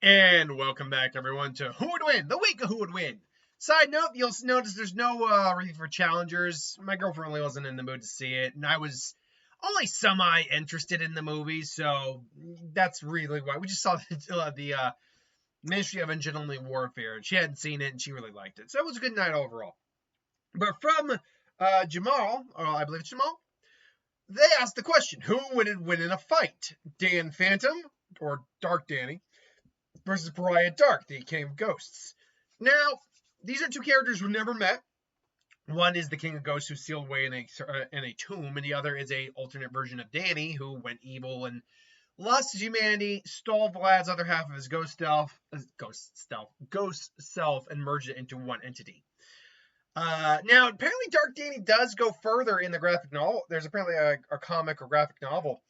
And welcome back, everyone, to Who Would Win? The week of Who Would Win. Side note, you'll notice there's no review for Challengers. My girlfriend really wasn't in the mood to see it, and I was only semi-interested in the movie, so that's really why. We just saw the Ministry of Ungentle Warfare, and she hadn't seen it, and she really liked it. So it was a good night overall. But from Jamal, or I believe it's Jamal, they asked the question, who would win in a fight? Dan Phantom, or Dark Danny, versus Phariah Dark, the King of Ghosts. Now, these are two characters who never met. One is the King of Ghosts who's sealed away in a tomb, and the other is a alternate version of Danny who went evil and lost his humanity, stole Vlad's other half of his ghost self, and merged it into one entity. Now, apparently, Dark Danny does go further in the graphic novel. There's apparently a comic or graphic novel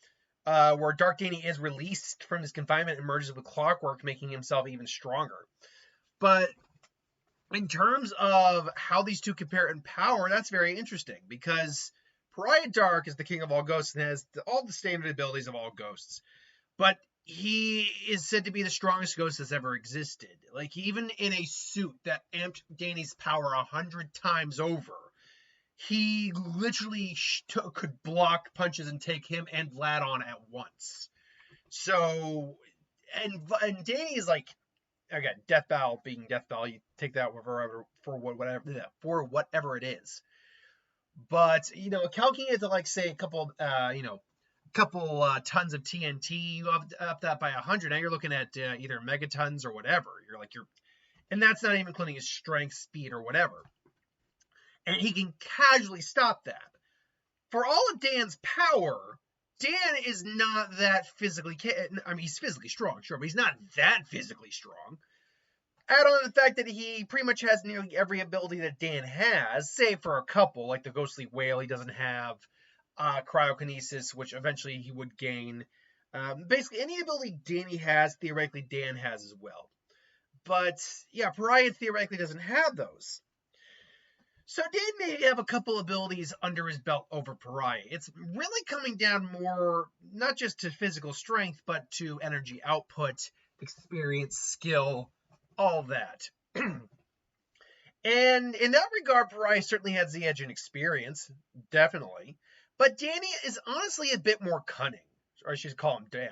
where Dark Danny is released from his confinement and merges with Clockwork, making himself even stronger. But in terms of how these two compare in power, that's very interesting because Phariah Dark is the king of all ghosts and has all the standard abilities of all ghosts. But he is said to be the strongest ghost that's ever existed. Like, even in a suit that amped Danny's power 100 times over, he literally could block punches and take him and Vlad on at once. So, and Danny is like, again, Death Battle being Death Battle, you take that for whatever it is. But, calculating it to, like, say a couple tons of TNT, you up that by 100. Now you're looking at either megatons or whatever. And that's not even including his strength, speed, or whatever. And he can casually stop that. For all of Dan's power, Dan is not that physically. I mean, he's physically strong, sure, but he's not that physically strong. Add on the fact that he pretty much has nearly every ability that Dan has, save for a couple, like the Ghostly Whale. He doesn't have cryokinesis, which eventually he would gain. Basically, any ability Danny has, theoretically, Dan has as well. But, yeah, Phariah theoretically doesn't have those. So Dan may have a couple abilities under his belt over Phariah. It's really coming down more, not just to physical strength, but to energy output, experience, skill, all that. And in that regard, Phariah certainly has the edge in experience, definitely. But Danny is honestly a bit more cunning. Or I should call him Dan.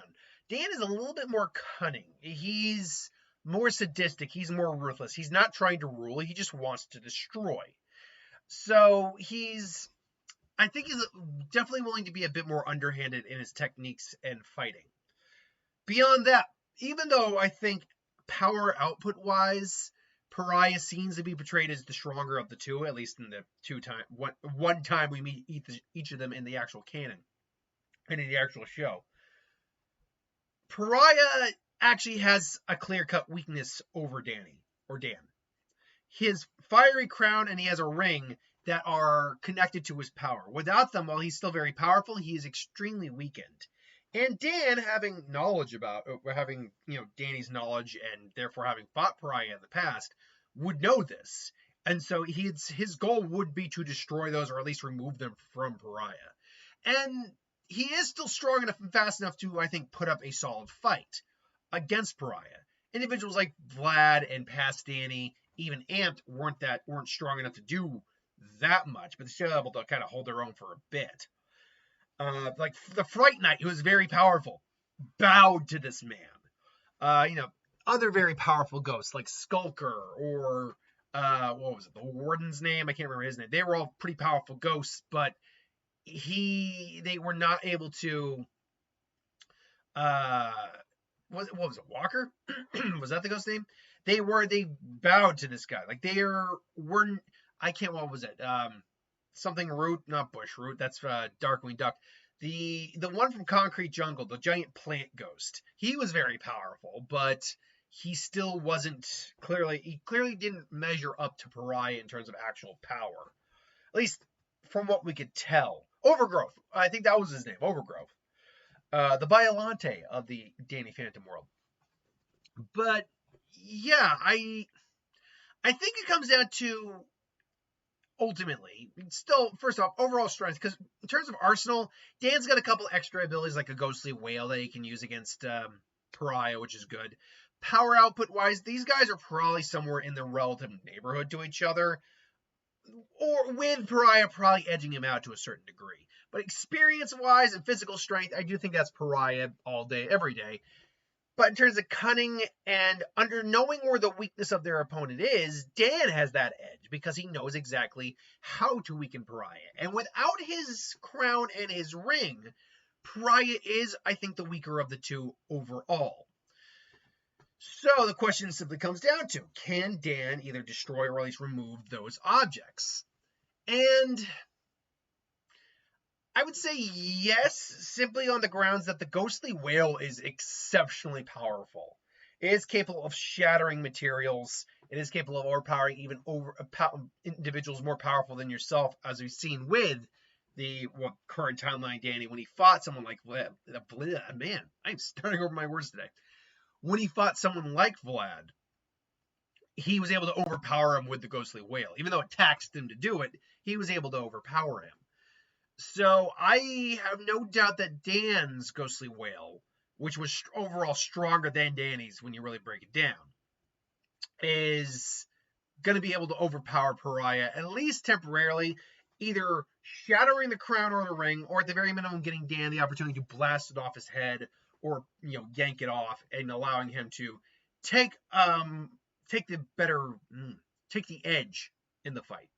Dan is a little bit more cunning. He's more sadistic. He's more ruthless. He's not trying to rule. He just wants to destroy. So I think he's definitely willing to be a bit more underhanded in his techniques and fighting. Beyond that, even though I think power output wise, Phariah seems to be portrayed as the stronger of the two, at least in the one time we meet each of them in the actual canon and in the actual show. Phariah actually has a clear-cut weakness over Danny, or Dan. His fiery crown and he has a ring that are connected to his power. Without them, while he's still very powerful, he is extremely weakened. And Dan, having Danny's knowledge and therefore having fought Phariah in the past, would know this. And so his goal would be to destroy those or at least remove them from Phariah. And he is still strong enough and fast enough to, I think, put up a solid fight against Phariah. Individuals like Vlad and past Danny, even Amped, weren't strong enough to do that much, but they're still able to kind of hold their own for a bit. Like the Fright Knight, who is very powerful, bowed to this man. Other very powerful ghosts like Skulker or what was it, the Warden's name? I can't remember his name. They were all pretty powerful ghosts, but they were not able to. What was it, Walker? Was that the ghost name? They bowed to this guy. Like what was it? Something Root, not Bush Root. That's Darkwing Duck. The one from Concrete Jungle, the giant plant ghost. He was very powerful, but he still wasn't he clearly didn't measure up to Phariah in terms of actual power. At least from what we could tell. Overgrowth. I think that was his name, Overgrowth. The Biolante of the Danny Phantom world. But yeah, I think it comes down to ultimately, still, first off, overall strength, because in terms of arsenal, Dan's got a couple extra abilities like a Ghostly Whale that he can use against Phariah, which is good. Power output wise, these guys are probably somewhere in the relative neighborhood to each other, or with Phariah probably edging him out to a certain degree. But experience wise and physical strength, I do think that's Phariah all day, every day. But in terms of cunning and under knowing where the weakness of their opponent is, Dan has that edge because he knows exactly how to weaken Phariah. And without his crown and his ring, Phariah is, I think, the weaker of the two overall. So the question simply comes down to, can Dan either destroy or at least remove those objects? And I would say yes, simply on the grounds that the ghostly whale is exceptionally powerful. It is capable of shattering materials. It is capable of overpowering even individuals more powerful than yourself, as we've seen with the current timeline Danny when he fought someone like Vlad. Man, I'm starting over my words today. When he fought someone like Vlad, he was able to overpower him with the ghostly whale. Even though it taxed him to do it, he was able to overpower him. So I have no doubt that Dan's ghostly whale, which was overall stronger than Danny's when you really break it down, is going to be able to overpower Phariah, at least temporarily, either shattering the crown or the ring, or at the very minimum getting Dan the opportunity to blast it off his head, or yank it off, and allowing him to take the edge in the fight.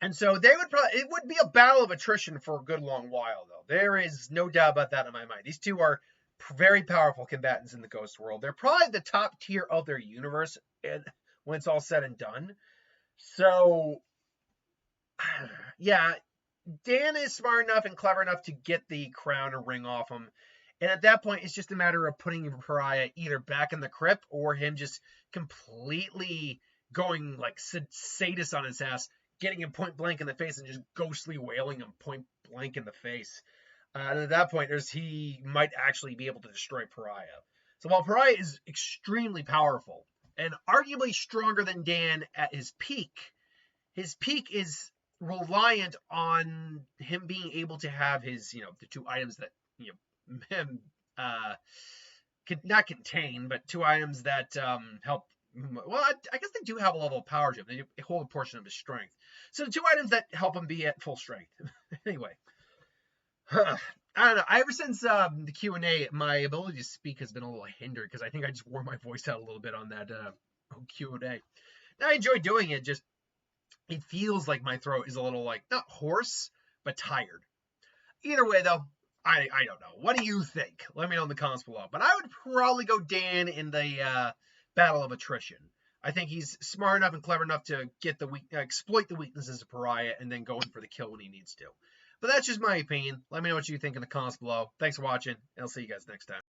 And so it would be a battle of attrition for a good long while, though. There is no doubt about that in my mind. These two are very powerful combatants in the Ghost world. They're probably the top tier of their universe when it's all said and done. So, yeah, Dan is smart enough and clever enough to get the crown or ring off him. And at that point, it's just a matter of putting Phariah either back in the crypt or him just completely going like sadist on his ass, getting him point blank in the face and just ghostly wailing him point blank in the face. And at that point, he might actually be able to destroy Phariah. So while Phariah is extremely powerful and arguably stronger than Dan at his peak is reliant on him being able to have his, the two items that, not contain, but two items that help. Well, I guess they do have a level of power to them. They hold a portion of his strength. So the two items that help him be at full strength. Anyway, I don't know. Ever since the Q&A, my ability to speak has been a little hindered because I think I just wore my voice out a little bit on that Q&A. I enjoy doing it. Just it feels like my throat is a little not hoarse, but tired. Either way, though, I don't know. What do you think? Let me know in the comments below. But I would probably go Dan in the battle of attrition. I think he's smart enough and clever enough to get exploit the weaknesses of Phariah and then go in for the kill when he needs to. But that's just my opinion. Let me know what you think in the comments below. Thanks for watching, and I'll see you guys next time.